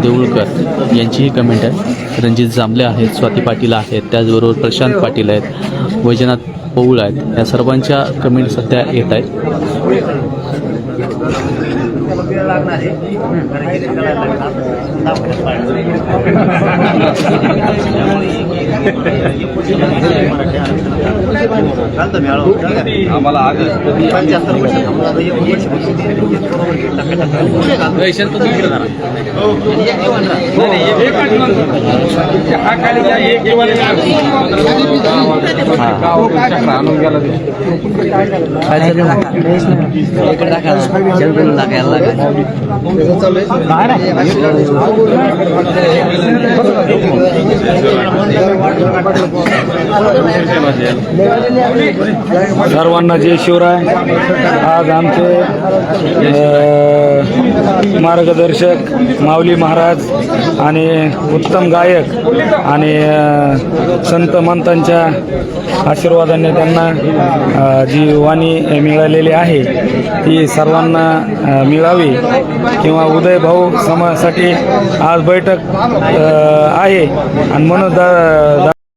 देऊळकर यांचीही कमेंट आहे. रणजित जांभले आहेत, स्वाती पाटील आहेत, त्याचबरोबर प्रशांत पाटील आहेत, वैजनाथ पौळ आहेत. या सर्वांच्या कमेंट सध्या येत आहेत. सर्वांना जय शिवराय. आज आमचे मार्गदर्शक माऊली महाराज आणि उत्तम गायक आणि संत मंतांच्या आशीर्वादाने त्यांना जी वाणी मिळालेली आहे ती सर्वांना मिळावी किंवा उदय भाऊ समाजासाठी आज बैठक आहे आणि म्हणून